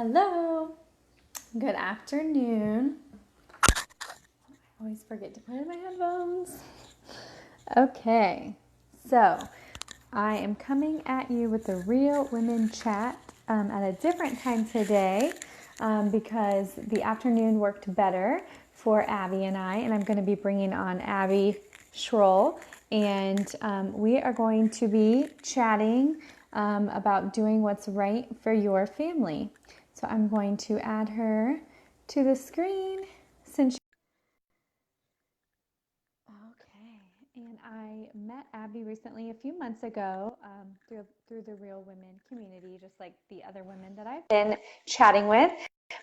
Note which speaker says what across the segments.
Speaker 1: Hello, good afternoon. I always forget to put in my headphones. Okay, so I am coming at you with the Real Women Chat at a different time today because the afternoon worked better for Abby and I'm going to be bringing on Abby Schroll, and we are going to be chatting about doing what's right for your family. So I'm going to add her to the screen since Okay, and I met Abby recently a few months ago through the Real Women community, just like the other women that I've been chatting with.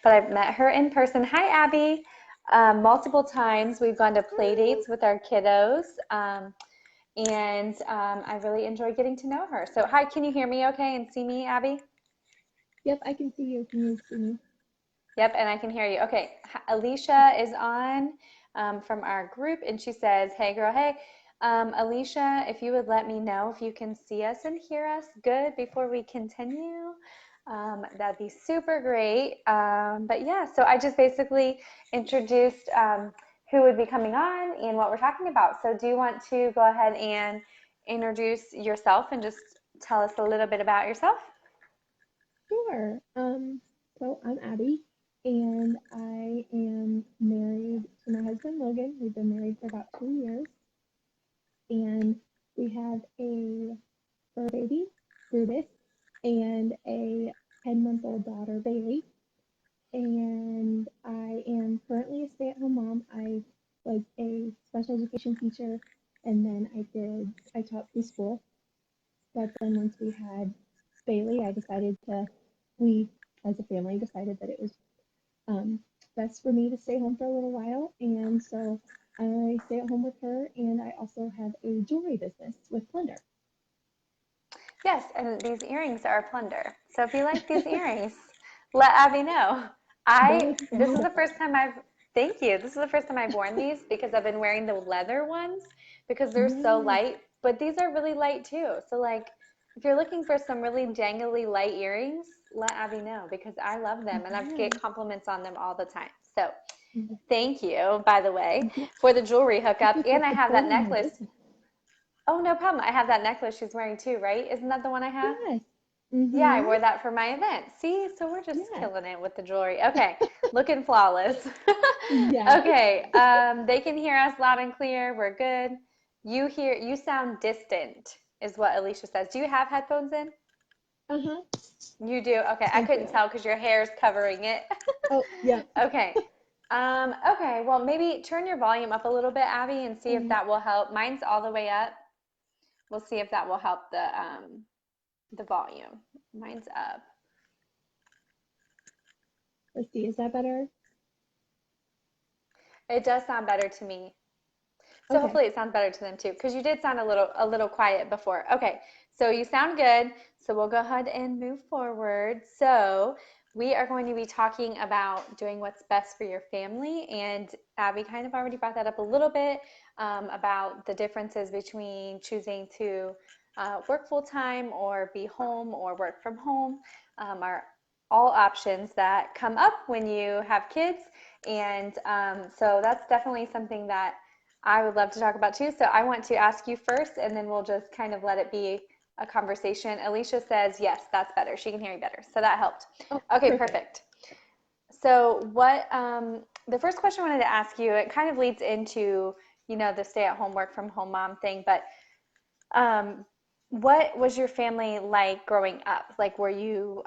Speaker 1: But I've met her in person. Hi, Abby. Multiple times we've gone to play dates with our kiddos, and I really enjoy getting to know her. So, hi, can you hear me okay and see me, Abby?
Speaker 2: Yep, I can see you. Can you see me?
Speaker 1: Yep, and I can hear you. Okay, Alicia is on from our group, and she says, "Hey, girl, hey, Alicia, if you would let me know if you can see us and hear us good before we continue, that'd be super great." But yeah, so I just basically introduced who would be coming on and what we're talking about. So do you want to go ahead and introduce yourself and just tell us a little bit about yourself?
Speaker 2: Sure. So I'm Abby, and I am married to my husband Logan. We've been married for about 2 years, and we have a fur baby, Brutus, and a 10-month-old daughter, Bailey. And I am currently a stay-at-home mom. I was a special education teacher, and then I taught preschool. But then once we had Bailey, we as a family decided that it was um, best for me to stay home for a little while. And so I stay at home with her, and I also have a jewelry business with Plunder.
Speaker 1: Yes, and these earrings are plunder. So if you like these earrings, let Abby know.
Speaker 2: They look
Speaker 1: This is the
Speaker 2: beautiful.
Speaker 1: first time thank you. This is the first time I've worn these because I've been wearing the leather ones because they're so
Speaker 2: Yes.
Speaker 1: light, but these are really light too. So like if you're looking for some really jangly light earrings, let Abby know because I love them and I get
Speaker 2: Yes.
Speaker 1: compliments on them all the time. So
Speaker 2: Yes.
Speaker 1: thank you, by the way,
Speaker 2: Yeah.
Speaker 1: for the jewelry hookup.
Speaker 2: Thank you for
Speaker 1: And I have that
Speaker 2: supporting my
Speaker 1: necklace.
Speaker 2: business.
Speaker 1: Oh, no problem. I have that necklace she's wearing too, right? Isn't that the one I have?
Speaker 2: Yes.
Speaker 1: Yeah, I
Speaker 2: Mm-hmm.
Speaker 1: wore that for my event. See, so we're just
Speaker 2: Yes.
Speaker 1: killing it with the jewelry. Okay, looking flawless.
Speaker 2: Yes.
Speaker 1: Okay, they can hear us loud and clear. We're good. You sound distant, is what Alicia says. Do you have headphones in?
Speaker 2: Uh-huh.
Speaker 1: You do? Okay, I
Speaker 2: I
Speaker 1: couldn't
Speaker 2: do.
Speaker 1: tell because your hair's covering it.
Speaker 2: Oh, yep.
Speaker 1: Okay. Okay, well, maybe turn your volume up a little bit, Abby, and see if
Speaker 2: Okay.
Speaker 1: that will help. Mine's all the way up. We'll see if that will help the volume. Mine's up.
Speaker 2: Let's see. Is that better?
Speaker 1: It does sound better to me. So
Speaker 2: Okay.
Speaker 1: hopefully it sounds better to them too, because you did sound a little quiet before. Okay, so you sound good. So we'll go ahead and move forward. So we are going to be talking about doing what's best for your family, and Abby kind of already brought that up a little bit about the differences between choosing to work full time or be home or work from home are all options that come up when you have kids, and so that's definitely something that I would love to talk about too. So I want to ask you first, and then we'll just kind of let it be a conversation. Alicia says, yes, that's better. She can hear me better. So that helped.
Speaker 2: Oh,
Speaker 1: Okay,
Speaker 2: perfect.
Speaker 1: perfect. So the first question I wanted to ask you, it kind of leads into, the stay at home, work from home mom thing, but um, what was your family like growing up? Like, were you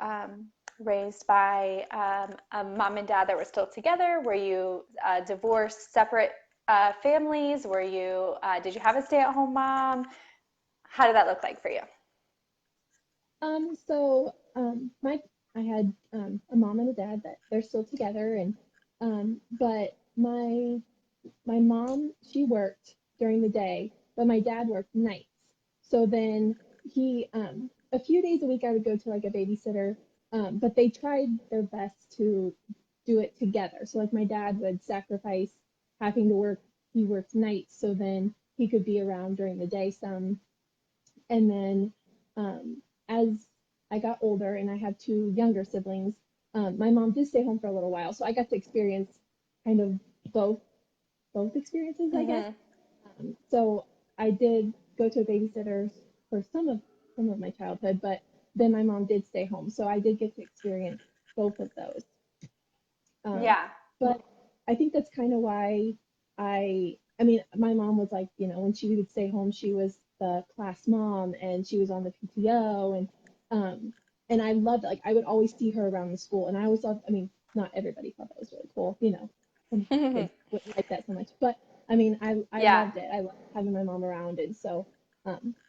Speaker 1: raised by a mom and dad that were still together? Were you divorced, separate families? Did you have a stay-at-home mom? How did that look like for you?
Speaker 2: My I had a mom and a dad that they're still together, and but my mom, she worked during the day, but my dad worked nights. So then a few days a week I would go to like a babysitter, but they tried their best to do it together. So like my dad would sacrifice having to work. He worked nights, so then he could be around during the day some. And then as I got older and I have two younger siblings, My mom did stay home for a little while, so I got to experience kind of both both experiences, I guess.
Speaker 1: Hmm.
Speaker 2: So I did go to a babysitter for some of my childhood, but then my mom did stay home, so I did get to experience both of those. Um,
Speaker 1: Yeah.
Speaker 2: but I think that's kind of why I mean, my mom was like, when she would stay home, she was the class mom and she was on the PTO um, and I loved it. Like I would always see her around the school and I always loved, I mean, not everybody thought that was really cool, some kids wouldn't like that so much, but I mean, I
Speaker 1: Yeah.
Speaker 2: loved it. I loved having my mom around. And so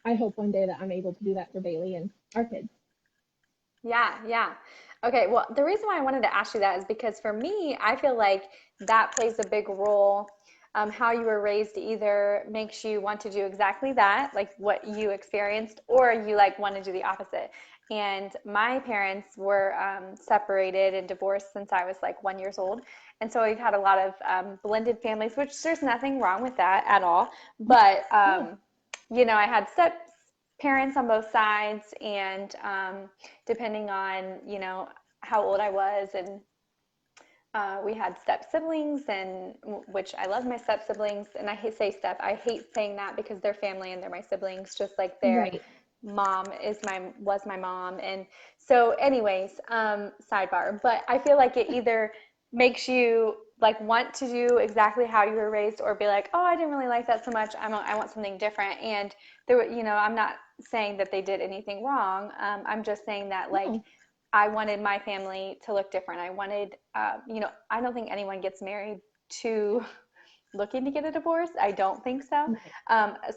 Speaker 2: I hope one day that I'm able to do that for Bailey and our kids.
Speaker 1: Yeah, yeah. Okay, well, the reason why I wanted to ask you that is because for me, I feel like that plays a big role. How you were raised either makes you want to do exactly that, like what you experienced, or you like want to do the opposite. And my parents were separated and divorced since I was like 1 years old. And so we've had a lot of blended families, which there's nothing wrong with that at all. But,
Speaker 2: Yeah,
Speaker 1: I had step parents on both sides, and depending on how old I was, and we had step siblings, and which I love my step siblings, and say step. I hate saying that because they're family and they're my siblings, just like their
Speaker 2: right.
Speaker 1: mom was my mom. And so, anyways, sidebar. But I feel like it either makes you like want to do exactly how you were raised, or be like, oh, I didn't really like that so much. I want something different. And there were, I'm not saying that they did anything wrong. I'm just saying that like
Speaker 2: No,
Speaker 1: I wanted my family to look different. I wanted, I don't think anyone gets married to looking to get a divorce. I don't think so.
Speaker 2: right.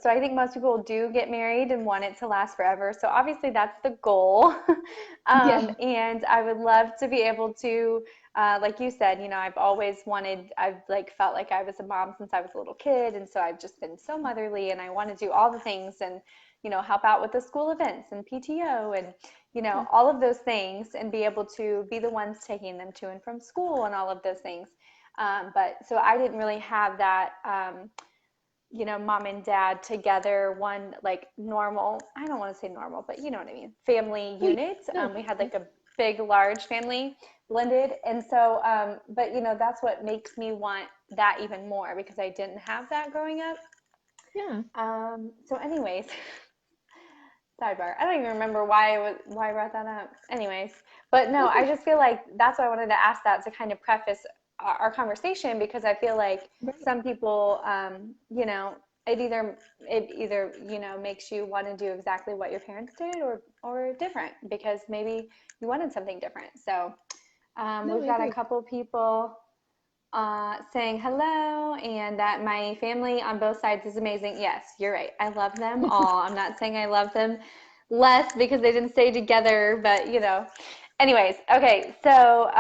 Speaker 1: So I think most people do get married and want it to last forever. So obviously that's the goal.
Speaker 2: Yeah,
Speaker 1: And I would love to be able to, like you said, I've like felt like I was a mom since I was a little kid. And so I've just been so motherly, and I want to do all the things, and, help out with the school events and PTO, and,
Speaker 2: yeah,
Speaker 1: all of those things, and be able to be the ones taking them to and from school and all of those things. But so I didn't really have that, mom and dad together, one like normal, I don't want to say normal, but you know what I mean, family
Speaker 2: oh, yeah.
Speaker 1: unit.
Speaker 2: No,
Speaker 1: We had
Speaker 2: yeah,
Speaker 1: like a big, large family blended. And so, but that's what makes me want that even more, because I didn't have that growing up.
Speaker 2: yeah.
Speaker 1: So anyways, sidebar. I don't even remember why I brought that up. Anyways, but no, I just feel like that's why I wanted to ask that, to kind of preface our conversation, because I feel like
Speaker 2: Right.
Speaker 1: some people, it either makes you want to do exactly what your parents did, or different, because maybe you wanted something different. So
Speaker 2: No,
Speaker 1: we've
Speaker 2: I
Speaker 1: got a
Speaker 2: agree.
Speaker 1: couple people saying hello, and that my family on both sides is amazing. Yes, you're right. I love them all. I'm not saying I love them less because they didn't stay together, but Anyways, okay. So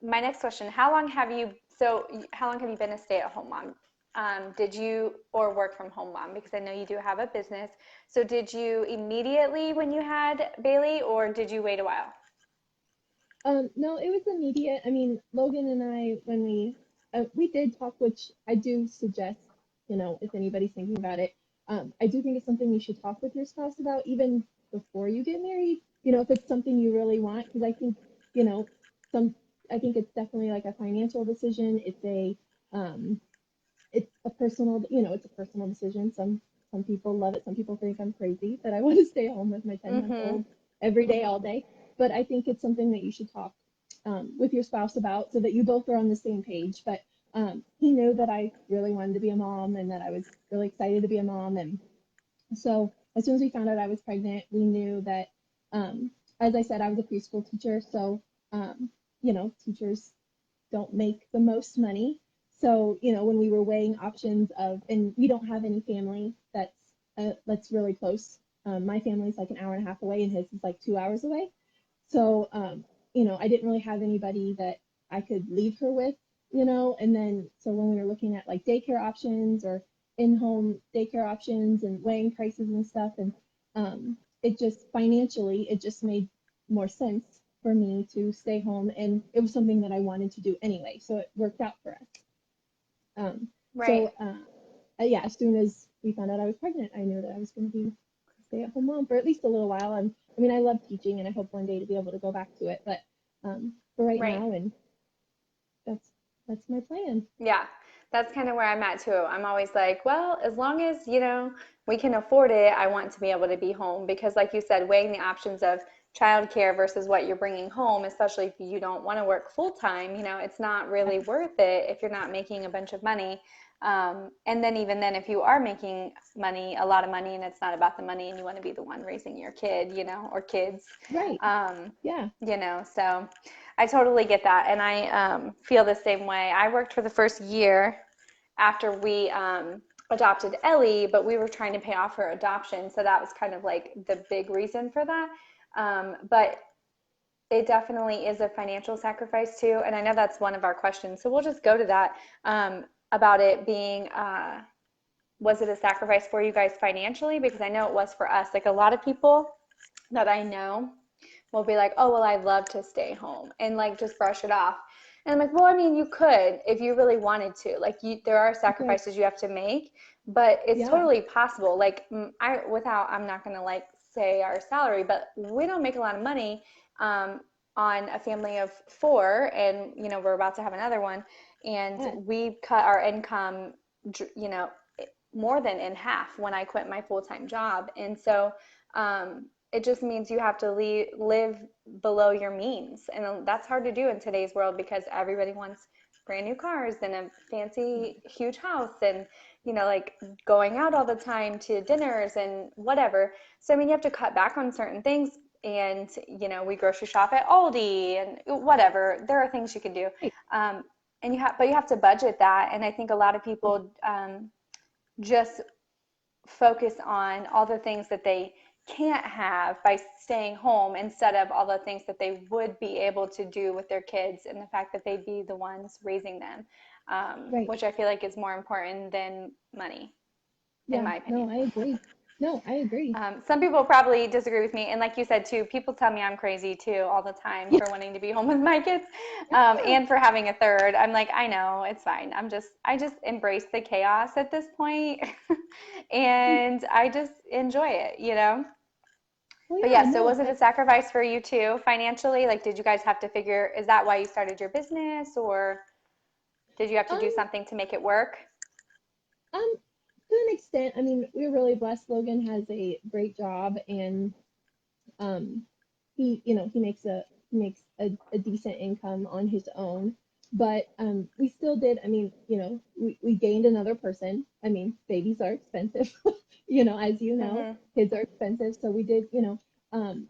Speaker 1: my next question: how long have you been a stay-at-home mom? Did you or work from home mom? Because I know you do have a business. So did you immediately when you had Bailey, or did you wait a while?
Speaker 2: No, it was immediate. I mean, Logan and I, when we did talk, which I do suggest, if anybody's thinking about it, I do think it's something you should talk with your spouse about even before you get married. If it's something you really want, because I think, you know, some, I think it's definitely like a financial decision. Um, it's a personal decision. Some people love it. Some people think I'm crazy that I want to stay home with my 10-month
Speaker 1: Mm-hmm.
Speaker 2: old every day, all day. But I think it's something that you should talk with your spouse about so that you both are on the same page. But he knew that I really wanted to be a mom and that I was really excited to be a mom. And so as soon as we found out I was pregnant, we knew that, um, as I said, I was a preschool teacher. So, teachers don't make the most money. So, when we were weighing options and we don't have any family that's really close. My family's like an hour and a half away, and his is like 2 hours away. So, I didn't really have anybody that I could leave her with, and then so when we were looking at like daycare options or in-home daycare options and weighing prices and stuff, and it just financially, it just made more sense for me to stay home, and it was something that I wanted to do anyway, so it worked out for us. Um,
Speaker 1: Right.
Speaker 2: so, yeah, as soon as we found out I was pregnant, I knew that I was going to be a stay-at-home mom for at least a little while. I mean, I love teaching, and I hope one day to be able to go back to it. But for right
Speaker 1: Right.
Speaker 2: now, and that's that's my plan.
Speaker 1: Yeah, that's kind of where I'm at too. I'm always like, well, as long as, we can afford it, I want to be able to be home because, like you said, weighing the options of childcare versus what you're bringing home, especially if you don't want to work full time, it's not really
Speaker 2: Yes.
Speaker 1: worth it if you're not making a bunch of money. And then, even then, if you are making money, a lot of money, and it's not about the money and you want to be the one raising your kid, or kids,
Speaker 2: Right.
Speaker 1: um,
Speaker 2: Yeah.
Speaker 1: so I totally get that. And I feel the same way. I worked for the first year after we adopted Ellie, but we were trying to pay off her adoption. So that was kind of like the big reason for that. But it definitely is a financial sacrifice too. And I know that's one of our questions. So we'll just go to that about it being, was it a sacrifice for you guys financially? Because I know it was for us. Like a lot of people that I know will be like, oh, well, I'd love to stay home and like just brush it off. And I'm like, well, I mean, you could if you really wanted to. Like, there are
Speaker 2: Right.
Speaker 1: sacrifices you have to make, but it's
Speaker 2: Yeah.
Speaker 1: totally possible. Like, I'm not gonna like say our salary, but we don't make a lot of money um, on a family of four, and we're about to have another one, and
Speaker 2: Yes.
Speaker 1: we cut our income, you know, more than in half when I quit my full time job, and so it just means you have to live below your means. And that's hard to do in today's world because everybody wants brand new cars and a fancy, huge house and, like going out all the time to dinners and whatever. So, I mean, you have to cut back on certain things. And, we grocery shop at Aldi and whatever. There are things you can do.
Speaker 2: Right.
Speaker 1: But you have to budget that. And I think a lot of people just focus on all the things that they can't have by staying home instead of all the things that they would be able to do with their kids and the fact that they'd be the ones raising them,
Speaker 2: Right.
Speaker 1: which I feel like is more important than money, in
Speaker 2: Yeah.
Speaker 1: my
Speaker 2: No,
Speaker 1: opinion.
Speaker 2: I agree. No, I agree.
Speaker 1: Some people probably disagree with me, and like you said too, people tell me I'm crazy too all the time
Speaker 2: Yeah.
Speaker 1: for wanting to be home with my kids,
Speaker 2: Yeah.
Speaker 1: and for having a third. I'm like, I know it's fine. I just embrace the chaos at this point, and I just enjoy it.
Speaker 2: Well,
Speaker 1: But
Speaker 2: yeah.
Speaker 1: yeah, so
Speaker 2: No.
Speaker 1: was it a sacrifice for you too financially? Like, did you guys have to figure? Is that why you started your business, or did you have to do
Speaker 2: Um.
Speaker 1: something to make it work?
Speaker 2: Um. To an extent, I mean, we're really blessed. Logan has a great job, and um, he makes a decent income on his own. But we still did. I mean, we gained another person. I mean, babies are expensive, as
Speaker 1: Mm-hmm.
Speaker 2: kids are expensive. So we did, um,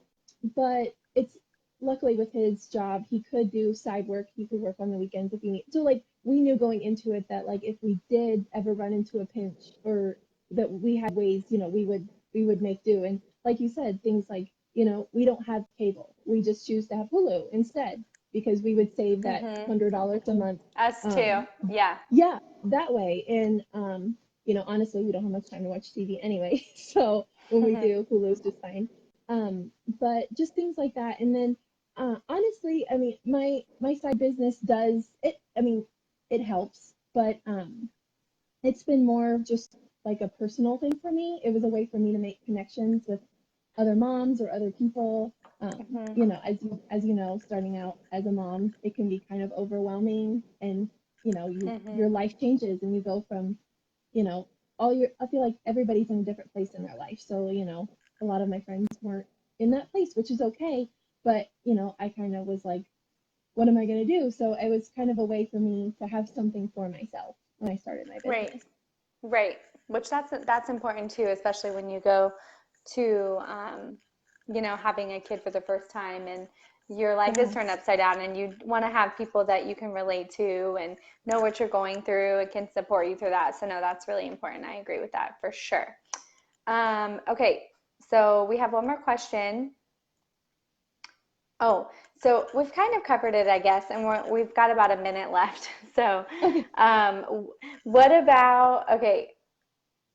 Speaker 2: but it's luckily with his job, he could do side work. He could work on the weekends if he need. So like we knew going into it that like if we did ever run into a pinch or that we had ways, we would make do. And like you said, things like we don't have cable. We just choose to have Hulu instead because we would save that
Speaker 1: Mm-hmm.
Speaker 2: $100 a month.
Speaker 1: Us too.
Speaker 2: Um,
Speaker 1: Yeah.
Speaker 2: yeah, that way. And honestly, we don't have much time to watch TV anyway. So when we do, Hulu's just fine. But just things like that. And then honestly, I mean, my side business does it. I mean, it helps, but it's been more just like a personal thing for me. It was a way for me to make connections with other moms or other people.
Speaker 1: Mm-hmm.
Speaker 2: As you know, starting out as a mom, it can be kind of overwhelming, and your
Speaker 1: Mm-hmm.
Speaker 2: life changes, and you go from you know all your. I feel like everybody's in a different place in their life, so a lot of my friends weren't in that place, which is okay. But I kind of was like, what am I gonna do? So it was kind of a way for me to have something for myself when I started my
Speaker 1: Right.
Speaker 2: business.
Speaker 1: Right. Which that's important too, especially when you go to having a kid for the first time and your life is turned
Speaker 2: Yes.
Speaker 1: upside down and you want to have people that you can relate to and know what you're going through and can support you through that. So no, that's really important. I agree with that for sure. Okay, so we have one more question. Oh, so we've kind of covered it, I guess, and we've got about a minute left. So,
Speaker 2: Okay.
Speaker 1: what about, okay,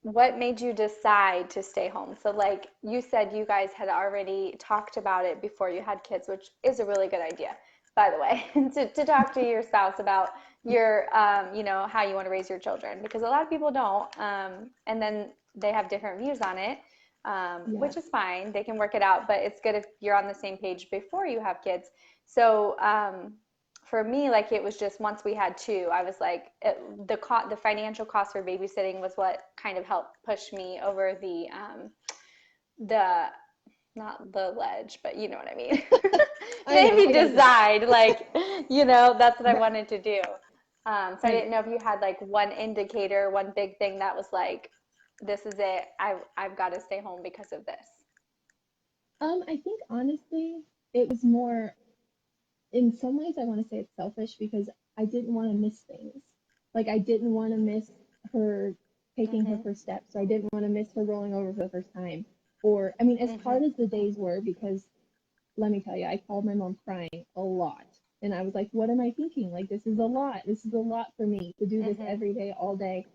Speaker 1: what made you decide to stay home? So, like you said, you guys had already talked about it before you had kids, which is a really good idea, by the way, to talk to your spouse about how you want to raise your children, because a lot of people don't, and then they have different views on it.
Speaker 2: Yeah.
Speaker 1: which is fine. They can work it out, but it's good if you're on the same page before you have kids. So for me, like it was just once we had two, I was like the financial cost for babysitting was what kind of helped push me over the not the ledge, but you know what I mean.
Speaker 2: I know.
Speaker 1: Maybe
Speaker 2: I got you.
Speaker 1: decide like that's what I
Speaker 2: Right.
Speaker 1: wanted to do. So I
Speaker 2: Right.
Speaker 1: didn't know if you had like one indicator, one big thing that was like, this is it. I've got to stay home because of this.
Speaker 2: I think honestly, it was more, in some ways, I want to say it's selfish because I didn't want to miss things. Like I didn't want to miss her taking her
Speaker 1: Mhm.
Speaker 2: first steps. So I didn't want to miss her rolling over for the first time. Or, I mean, as hard
Speaker 1: Mhm.
Speaker 2: as the days were, because let me tell you, I called my mom crying a lot. And I was like, what am I thinking? Like, this is a lot. This is a lot for me to do this
Speaker 1: Mhm.
Speaker 2: every day, all day.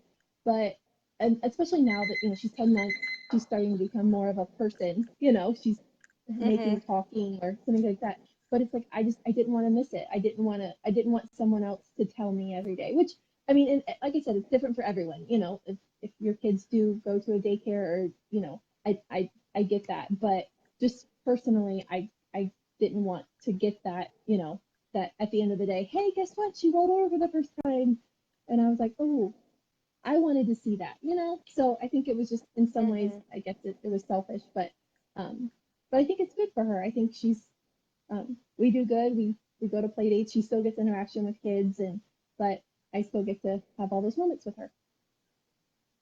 Speaker 2: But, and especially now that, she's 10 months, she's starting to become more of a person, she's making
Speaker 1: Mhm.
Speaker 2: talking or something like that. But it's like, I didn't want to miss it. I didn't want someone else to tell me every day, which, I mean, and like I said, it's different for everyone. If your kids do go to a daycare or, I get that. But just personally, I didn't want to get that, that at the end of the day, hey, guess what? She rolled over for the first time. And I was like, oh, I wanted to see that. So I think it was just in some ways,
Speaker 1: Mhm.
Speaker 2: I guess it was selfish, um, but I think it's good for her. I think we do good. We go to play dates. She still gets interaction with kids, but I still get to have all those moments with her.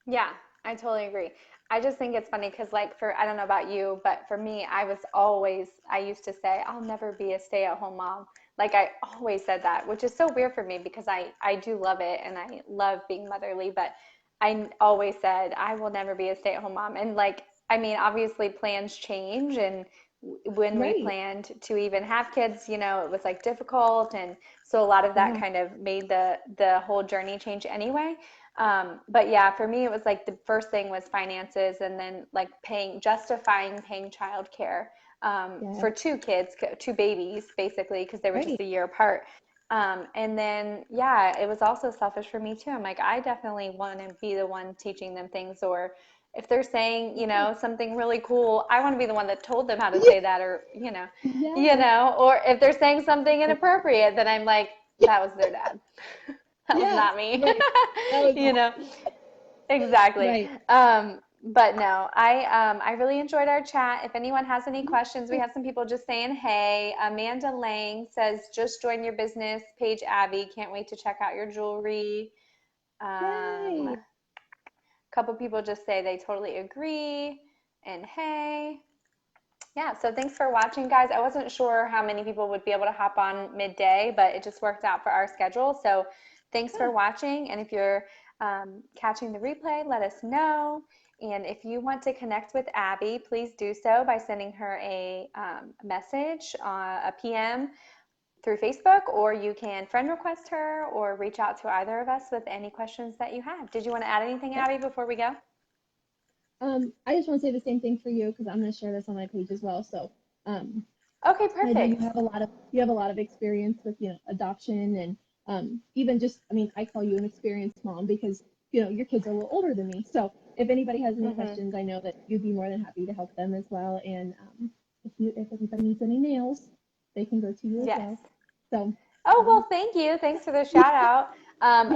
Speaker 1: Yeah, I totally agree. I just think it's funny because, like, I don't know about you, but for me, I used to say, I'll never be a stay-at-home mom. Like, I always said that, which is so weird for me because I do love it and I love being motherly, but always said, I will never be a stay-at-home mom. And, like, I mean, obviously, plans change. And when we
Speaker 2: Right.
Speaker 1: planned to even have kids, it was like difficult. And so a lot of that
Speaker 2: Yeah.
Speaker 1: kind of made the whole journey change anyway. But yeah, for me, it was like the first thing was finances and then like justifying paying childcare
Speaker 2: Yeah.
Speaker 1: for two kids, two babies, basically, because they were
Speaker 2: Right.
Speaker 1: just a year apart. And then, yeah, it was also selfish for me too. I'm like, I definitely want to be the one teaching them things, or if they're saying,
Speaker 2: Yeah.
Speaker 1: something really cool, I want to be the one that told them how to
Speaker 2: Yeah.
Speaker 1: say that, or,
Speaker 2: Yes.
Speaker 1: or if they're saying something inappropriate, then I'm like, that was their dad. That was
Speaker 2: Yes.
Speaker 1: not me.
Speaker 2: Right. That was
Speaker 1: you know, exactly.
Speaker 2: right.
Speaker 1: But no, I really enjoyed our chat. If anyone has any
Speaker 2: Yeah.
Speaker 1: questions, we have some people just saying hey. Amanda Lang says, just join your business page, Abby. Can't wait to check out your jewelry.
Speaker 2: Yay.
Speaker 1: A couple people just say they totally agree. And hey. Yeah, so thanks for watching, guys. I wasn't sure how many people would be able to hop on midday, but it just worked out for our schedule. So thanks for
Speaker 2: Yeah.
Speaker 1: watching. And if you're catching the replay, let us know. And if you want to connect with Abby, please do so by sending her a message, a PM through Facebook, or you can friend request her or reach out to either of us with any questions that you have. Did you want to add anything,
Speaker 2: Yep.
Speaker 1: Abby, before we go?
Speaker 2: I just want to say the same thing for you because I'm going to share this on my page as well. So, um,
Speaker 1: Okay,
Speaker 2: I know
Speaker 1: perfect.
Speaker 2: you have a lot of experience with adoption and even just I mean I call you an experienced mom because your kids are a little older than me. So if anybody has any
Speaker 1: Hmm.
Speaker 2: questions, I know that you'd be more than happy to help them as well. And if anybody needs any nails, they can go to you as
Speaker 1: Yes.
Speaker 2: well. So
Speaker 1: Oh,
Speaker 2: um,
Speaker 1: well, thank you. Thanks for the shout out.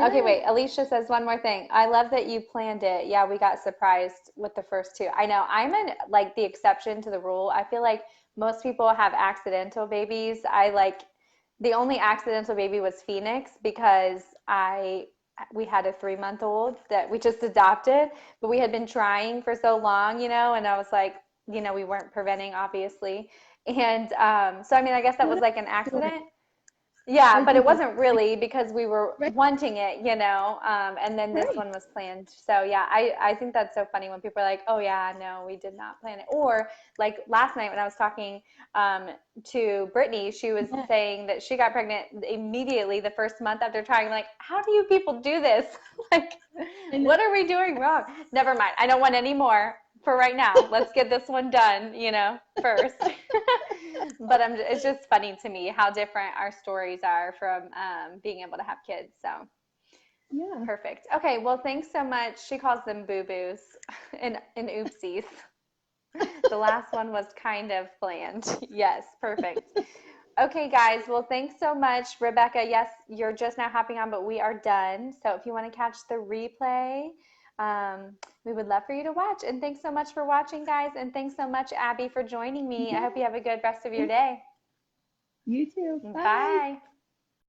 Speaker 1: Okay,
Speaker 2: yeah,
Speaker 1: wait. Alicia says one more thing. I love that you planned it. Yeah, we got surprised with the first two. I know I'm in like the exception to the rule. I feel like most people have accidental babies. I like the only accidental baby was Phoenix because we had a 3-month-old that we just adopted, but we had been trying for so long, and I was like, we weren't preventing, obviously. And so, I mean, I guess that
Speaker 2: no,
Speaker 1: was
Speaker 2: that's
Speaker 1: like an
Speaker 2: good.
Speaker 1: accident. Yeah,
Speaker 2: I
Speaker 1: but it
Speaker 2: think that's
Speaker 1: wasn't really because we were
Speaker 2: right,
Speaker 1: wanting it, and then this
Speaker 2: right.
Speaker 1: one was planned. So yeah, I think that's so funny when people are like, oh yeah, no, we did not plan it. Or like last night when I was talking um, to Brittany, she was
Speaker 2: Yeah,
Speaker 1: saying that she got pregnant immediately the first month after trying. Like, how do you people do this? Like,
Speaker 2: I know.
Speaker 1: what are we doing wrong? Never mind. I don't want any more for right now. Let's get this one done, first. But it's just funny to me how different our stories are from being able to have kids. So
Speaker 2: Yeah.
Speaker 1: perfect. Okay, well, thanks so much. She calls them boo boos and oopsies. The last one was kind of planned. Yes, perfect. Okay, guys. Well, thanks so much, Rebecca. Yes, you're just now hopping on, but we are done. So if you want to catch the replay, we would love for you to watch. And thanks so much for watching, guys. And thanks so much, Abby, for joining me. I hope you
Speaker 2: Yeah.
Speaker 1: have a good rest of your
Speaker 2: Thank
Speaker 1: day.
Speaker 2: you too. Bye.
Speaker 1: Bye.